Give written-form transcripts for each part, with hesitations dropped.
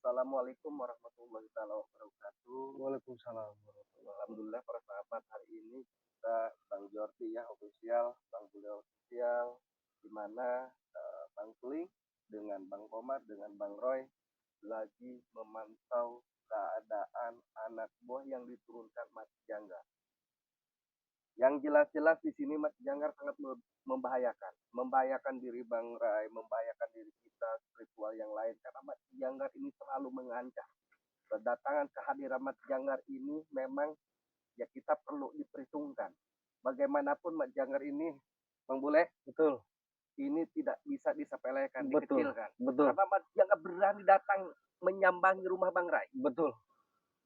Assalamualaikum warahmatullahi wabarakatuh. Waalaikumsalam warahmatullahi Alhamdulillah para sahabat, hari ini kita Bang Jordi ya official, Bang Bule official, di mana Bang Kling dengan Bang Komar dengan Bang Roy lagi memantau keadaan anak buah yang diturunkan mati janggal. Yang jelas-jelas di sini mati janggal sangat membahayakan diri Bang Rai, membahayakan diri kita spiritual yang lain karena mati janggal ini selalu mengancam. Kedatangan kehadiran mati janggal ini memang ya kita perlu diperhitungkan. Bagaimanapun mati janggal ini, Bang Bule, Betul. ini tidak bisa disepelekan, Betul. dikecilkan. Betul. Karena mati janggal berani datang menyambangi rumah Bang Rai. Betul.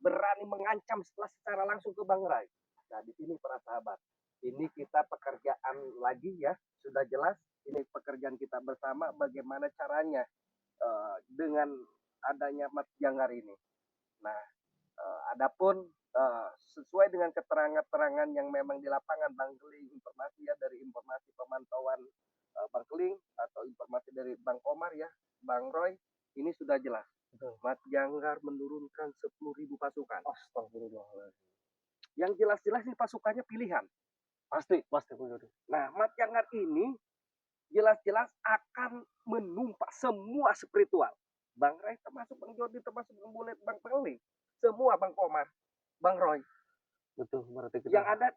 Berani mengancam secara langsung ke Bang Rai. Nah, di sini para sahabat, ini kita pekerjaan lagi ya, sudah jelas. Ini pekerjaan kita bersama, bagaimana caranya dengan adanya mati janggar ini. Nah, adapun sesuai dengan keterangan-keterangan yang memang di lapangan Bang Keling, informasi ya dari informasi pemantauan Bang Keling atau informasi dari Bang Komar ya, Bang Roy, ini sudah jelas. Mati janggar menurunkan 10.000 pasukan. Astagfirullahaladzim. Yang jelas-jelas ini pasukannya pilihan. Pasti. Nah, mati janggar ini jelas-jelas akan menumpak semua spiritual. Bang Ray termasuk Bang Jordi, termasuk Bang Bulet, Bang Keling, semua Bang Komar, Bang Roy. Betul, berarti kita... Yang ada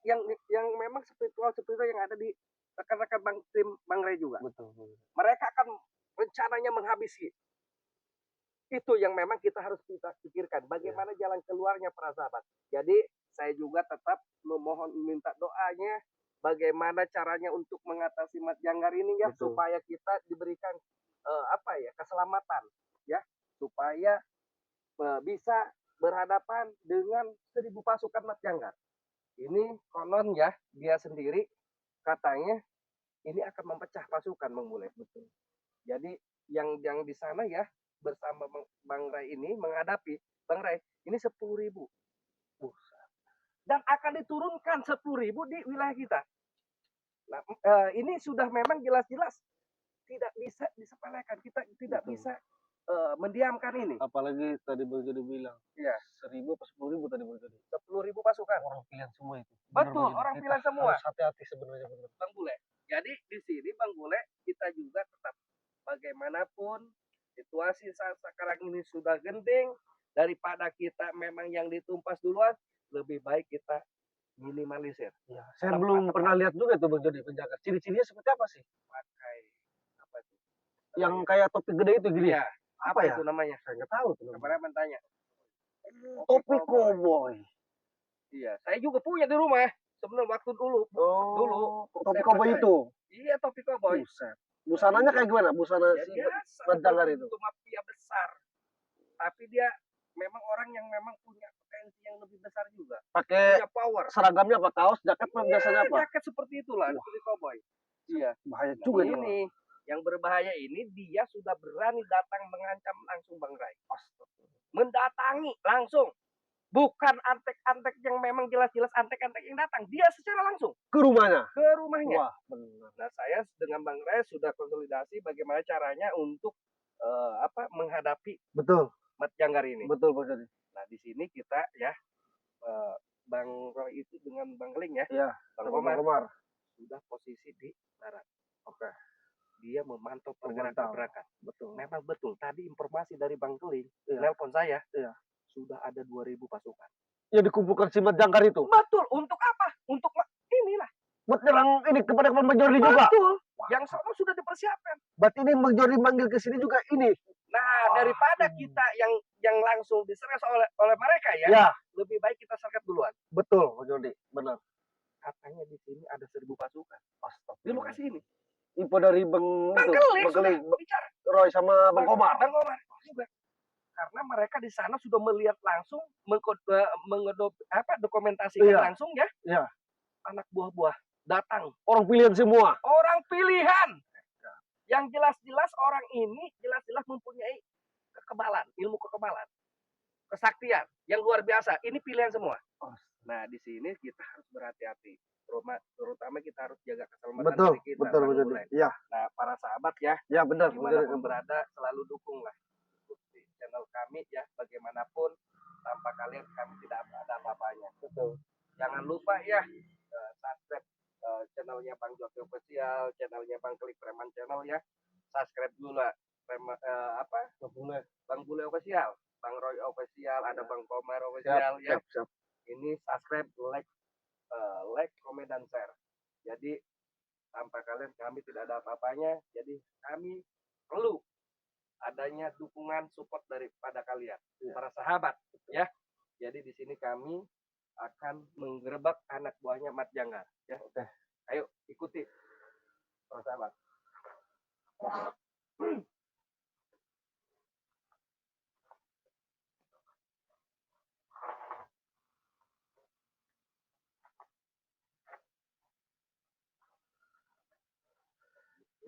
yang memang spiritual yang ada di rekan-rekan Bang tim Bang Ray juga. Betul. Mereka akan rencananya menghabisi. Itu yang memang kita harus pikirkan. Bagaimana jalan keluarnya para sahabat. Jadi saya juga tetap memohon minta doanya bagaimana caranya untuk mengatasi mati janggar ini ya. Betul. Supaya kita diberikan keselamatan ya, supaya bisa berhadapan dengan 1.000 pasukan mati janggar. Ini konon ya, dia sendiri katanya ini akan memecah pasukan memulai. Betul. Jadi yang di sana ya bersama Bang Ray ini menghadapi Bang Ray ini 10.000 dan akan diturunkan 10.000 di wilayah kita. Nah, ini sudah memang jelas-jelas tidak bisa disepelekan, kita tidak bisa mendiamkan ini. Apalagi tadi Bang Jody bilang, ya 1.000 atau 10.000 tadi Bang Jody. 10.000 pasukan. Orang pilihan semua itu. Betul, orang pilihan semua. Harus hati-hati sebenarnya Bang Bule. Jadi di sini Bang Bule kita juga tetap bagaimanapun situasi saat sekarang ini sudah genting, daripada kita memang yang ditumpas duluan, lebih baik kita minimalisir. Ya, saya belum pernah lihat juga tuh Bang Jody penjaga. Ciri-cirinya seperti apa sih? Pakai apa itu? Yang kayak topi gede itu gini. Ya, apa ya? Itu namanya? Saya nggak tahu tuh. Kemarin tanya. Topi cowboy. Iya, saya juga punya di rumah. Sebelum waktu dulu. Dulu. Topi cowboy itu. Iya, topi cowboy. Busananya kayak gimana? Busana si penjaga itu. Itu mafia besar. Tapi dia memang orang yang memang punya potensi yang lebih besar juga. Pakai power. Seragamnya apa? Kaos, jaket, biasanya apa? Jaket seperti itulah, seperti cowboy. Iya. Bahaya juga ini. Yang berbahaya ini dia sudah berani datang mengancam langsung Bang Ray. Mendatangi langsung. Bukan antek-antek yang memang jelas-jelas antek-antek yang datang. Dia secara langsung. Ke rumahnya? Ke rumahnya. Wah, benar. Nah, saya dengan Bang Ray sudah konsolidasi bagaimana caranya untuk menghadapi mati janggar ini. Betul, Bang Jody. Nah, di sini kita ya Bang Roy itu dengan Bang Keling ya. Iya, Bang Komar sudah posisi di barat. Oke. Dia memantau pergerakan. Betul. Memang betul. Tadi informasi dari Bang Keling, nelpon saya. Iya. Sudah ada 2.000 pasukan. Yang dikumpulkan si mati janggar itu. Betul. Untuk apa? Untuk inilah. Buat nyerang ini kepada Bang Jordi juga. Betul. Yang sama sudah dipersiapkan. Berarti ini Bang Jordi manggil ke sini juga ini. Nah, daripada kita yang langsung diserang oleh mereka ya, lebih baik kita sergap duluan. Betul, Bang Jordi. Benar. Katanya di sini ada 1.000 pasukan. Di lokasi ini. Info dari Bang Keling, Roy sama Bang Komar. Bang Komar juga. Karena mereka di sana sudah melihat langsung, dokumentasikan langsung ya. Iya. Anak buah-buah datang. Orang pilihan semua. Orang pilihan. Yang jelas-jelas orang ini jelas-jelas mempunyai ilmu kekebalan, kesaktian yang luar biasa. Ini pilihan semua. Nah, di sini kita harus berhati-hati. Terutama kita harus jaga keselamatan diri kita. Betul. Ya. Nah, para sahabat ya. Ya, benar. Dimanapun berada, selalu dukunglah. Di channel kami ya. dimanapun, tanpa kalian kami tidak ada apa-apanya. Betul. Jangan lupa ya, subscribe channelnya Bang Jordi Official, channelnya Bang Klik Preman Channel ya. Subscribe dulu lah. Bang Bule Official, Bang Roy Official, ada Bang Komar Official ya. Siap. Ini subscribe, like, komen dan share. Jadi tanpa kalian kami tidak ada apa-apanya. Jadi kami perlu adanya dukungan support daripada kalian, para sahabat ya. Jadi di sini kami akan menggerebek anak buahnya Mat Janggar ya. Ayo ikuti para sahabat.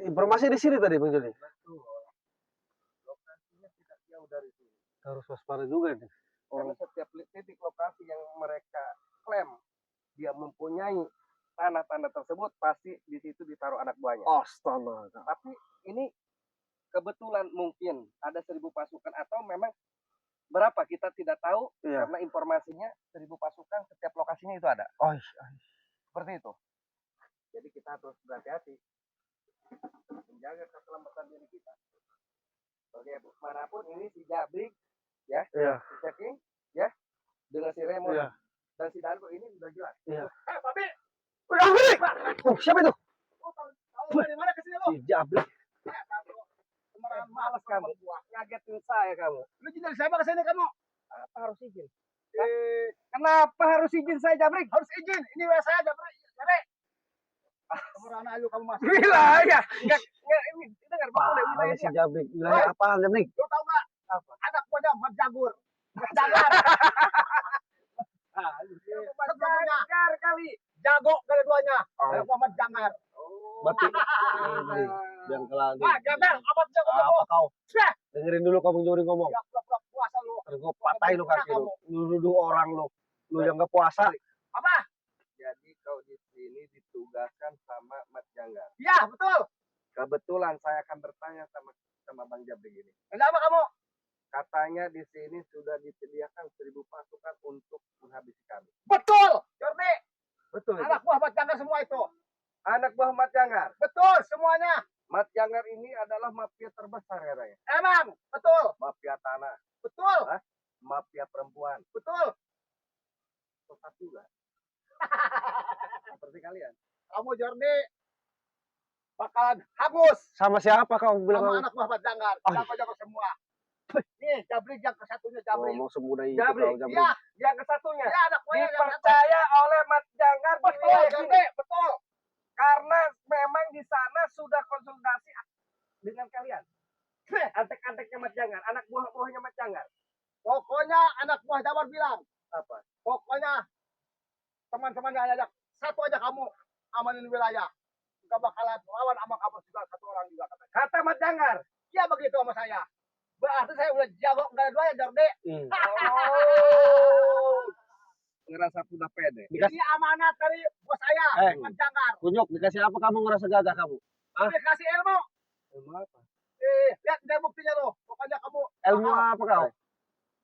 Informasi di sini tadi Bang Joni. Betul. Lokasinya tidak jauh dari sini. Harus waspada juga nih. Karena setiap titik lokasi yang mereka klaim dia mempunyai tanah-tanah tersebut, pasti di situ ditaruh anak buahnya. Astaga. Tapi ini kebetulan mungkin ada 1.000 pasukan atau memang berapa kita tidak tahu, karena informasinya 1.000 pasukan setiap lokasinya itu ada. Seperti itu. Jadi kita harus berhati-hati menjaga keselamatan diri kita. Bagaimanapun ini si Jabrik ya, si Ceking ya, dengan si Remo dan si Darko ini sudah jelas. Babi. Siapa itu? Tahu dari mana kesini lo? Si Jabrik. Malas kamu, ngagetin saya kamu. Lu izin dari siapa kesini kamu? Apa harus izin? Kenapa harus izin saya Jabrik? Harus izin. Ini wilayah saya Jabrik. Kemurahan ayu kamu masuk. Wilayah. Enggak ini dengar boleh wilayah Si Jabrik. Wilayah apa Jabrik? Lu tahu enggak? Apa? Anak buahnya Mat Jagur. Mat Jagar. Jagar kali. Jago kedua-duanya. Anak buah Mat Jagar. Berarti yang keladi. Jagar, apa jago jago? Apa kau? Dengerin dulu kamu Joni ngomong. Ya pura-pura puasa lu. Gue patahin lu kaki lu. Lu nuduh orang lu. Lu yang gak puasa. Apa? Jadi kau di sini ditugaskan sama Mat Janggar. Iya, betul. Kebetulan saya akan bertanya sama Bang Jabrik ini. Kenapa kamu? Katanya di sini sudah disediakan 1.000 pasukan untuk menghabisi kami. Betul. Jordi. Betul. Anak buah Mat Jagar semua itu. Anak buah Mat Janggar. Betul semuanya. Mat Janggar ini adalah mafia terbesar ya, Raya. Emang, betul. Mafia tanah, Betul. mafia perempuan, Betul. tetap juga. Seperti kalian. Kamu Jordi bakalan hangus Sama siapa kau bilang? sama anak buah Mat Janggar. Jago-jago semua. Nih, Jabrik yang ke-1-nya Jabrik. Ngomong semudah itu Jabrik. kau Jabrik. Iya, Yang ke-1-nya iya anak buahnya yang dipercaya oleh Mat Janggar di betul, wilayah Jordi, sini. betul. Karena memang di sana sudah konsultasi dengan kalian. Antek-anteknya Mat Janggar, anak buah-buahnya Mat Janggar. Pokoknya anak buah Jabar bilang, Apa? pokoknya teman-temannya ajak satu aja kamu amanin wilayah. Gak bakalan lawan sama kamu juga satu orang juga katanya. Kata Mat Janggar. Iya begitu sama saya. Berarti saya udah jago enggak ada dua ya Jordi. Oh. Ngerasa udah pede. Ini amanat dari bos saya, Mat Janggar. Kunyuk, dikasih apa kamu ngerasa gagah kamu? Dikasih ilmu. Ilmu apa? Lihat deh buktinya loh. Pokoknya kamu Ilmu apa kau?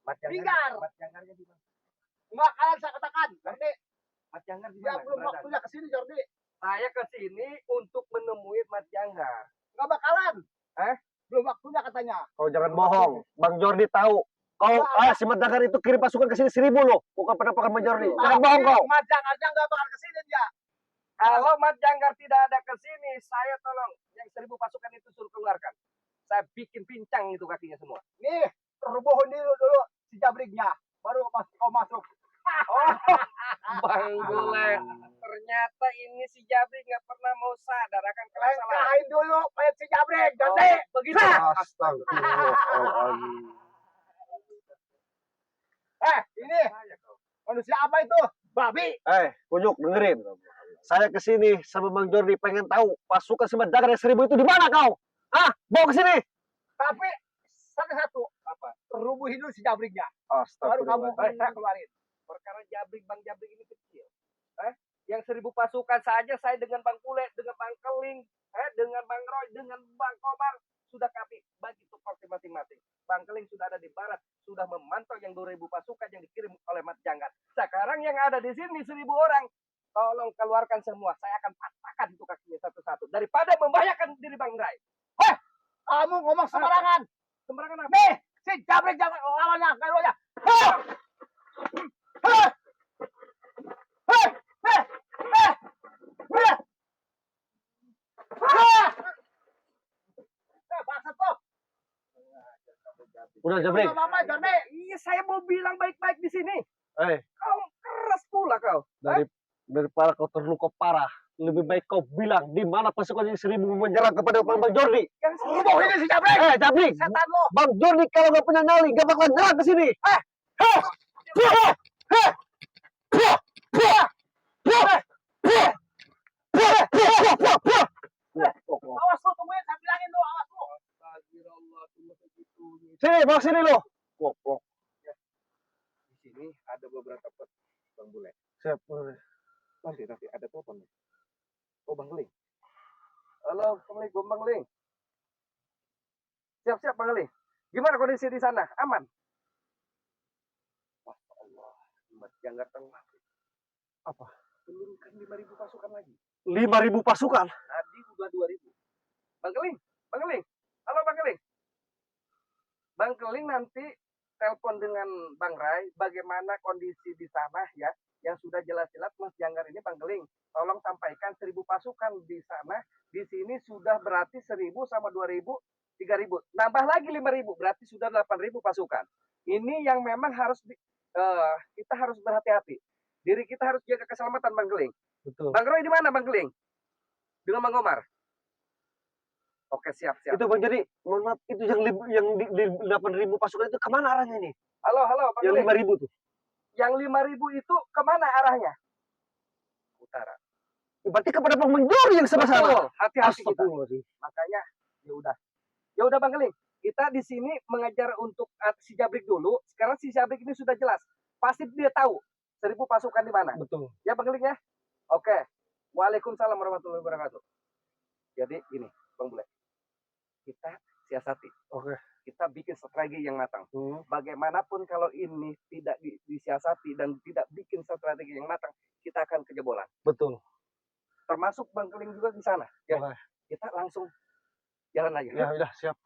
Mat Linggar. Mat Janggarnya di mana? nggak kalian saya katakan. Jordi, Mat Janggar di dia mana? belum Berada? waktunya kesini Jordi. Saya ke sini untuk menemui Mat Janggar. Nggak bakalan. Belum waktunya katanya. Kau jangan bohong. Bang Jordi tahu. Kau, si Mat Janggar itu kirim pasukan ke sini 1.000 loh. Bukan penampakan Bang Jordi. Jangan bohong kau. Mat Janggarnya nggak bakal kesini dia. Kalau Mat Janggar tidak ada ke sini, saya tolong yang 1.000 pasukan itu suruh keluarkan. Saya bikin pincang itu kakinya semua. Nih, rubuhin dulu si Jabriknya. Baru kau masuk. Oh, Bang Bule. Ternyata ini si Jabrik nggak pernah mau sadar akan kesalahan. Lengkahin dulu payet si Jabrik. Jordi. Begitu. Astagfirullahaladzim. Ini manusia apa itu? Babi. Kunyuk, dengerin. Saya kesini sama Bang Jordi pengen tahu pasukan si Mat Janggar yang 1.000 itu di mana kau? Bawa ke sini. Tapi satu-satu. Apa? Rubuhin dulu si Jabriknya. Baru kamu Astagfirullahaladzim. saya keluarin. Perkara Jabrik, Bang Jabrik ini kecil. Yang 1.000 pasukan saja saya dengan Bang Bule, dengan Bang Keling, dengan Bang Roy, dengan Bang Komar sudah kami bagi tupoksi masing-masing. Bang Keling sudah ada di barat, sudah memantau yang 2.000 pasukan yang dikirim oleh Mat Janggat. Sekarang yang ada di sini 1.000 orang. Tolong keluarkan semua. Saya akan patahkan itu kakinya satu-satu. Daripada membahayakan diri Bang Rai. Heh, kamu ngomong sembarangan. Sembarangan apa? Nih, si Jabrik jangan lawannya, kayak Heh! Heh! Heh! Heh! Heh! Heh! Heh! Bangsat lo. Udah Jabrik. Nggak apa-apa, Jordi. Iya, saya mau bilang baik-baik di sini. Eh, Kau keras pula kau. daripada kau terluka parah, lebih baik kau bilang di mana pasukan yang 1.000 menyerang kepada Bang Jordi. Yang Lu mau ini si Jabrik. Jabrik, Setan lo. Bang Jordi kalau nggak punya nyali, nggak bakalan nyerang ke sini. Awas lu, tungguin. Saya bilangin lu, awas lu. Astagfirullah, cuma segitunya. Sini, bawa sini lo. Di sini ada beberapa Bang Bule. Siap. Nanti ada telepon nih. Oh, Bang Ling. Halo, Assalamualaikum Bang Ling. Siap-siap Bang Ling. Gimana kondisi di sana? Aman? Masya Allah. Mas Janggar mati. Apa? Turunkan 5.000 pasukan lagi. 5.000 pasukan. Tadi udah 2.000. Bang Keling. Bang Keling. Halo Bang Keling. Bang Keling nanti telepon dengan Bang Rai. Bagaimana kondisi di sana ya. Yang sudah jelas-jelas Mas Janggar ini Bang Keling. Tolong sampaikan 1.000 pasukan di sana. Di sini sudah berarti 1.000 sama 2.000, 3.000. Nambah lagi 5.000. Berarti sudah 8.000 pasukan. Ini yang memang harus kita harus berhati-hati. Diri kita harus jaga keselamatan Bang Keling. Betul. Bang Roy di mana Bang Keling? Dengan Bang Omar. Oke, siap. Itu Bang Jordi, mohon maaf, itu yang di 8.000 pasukan itu kemana arahnya ini? Halo Bang Yang Keling. 5.000 tuh. Yang 5.000 itu kemana arahnya? Utara. Berarti kepada Bang Jordi yang sebelah sana. Betul. Hati-hati kita. Astagfirullahaladzim. Makanya ya udah Bang Keling. Kita di sini mengajar untuk si Jabrik dulu. Sekarang si Jabrik ini sudah jelas. Pasti dia tahu 1.000 pasukan di mana. Betul. Ya Bang Keling ya. Oke. Waalaikumsalam warahmatullahi wabarakatuh. Jadi gini, Bang Bule. Kita siasati. Oke. Kita bikin strategi yang matang. Bagaimanapun kalau ini tidak disiasati dan tidak bikin strategi yang matang, kita akan kejebolan. Betul. Termasuk Bang Keling juga di sana. Ya. Oke. Kita langsung jalan aja. Ya udah siap.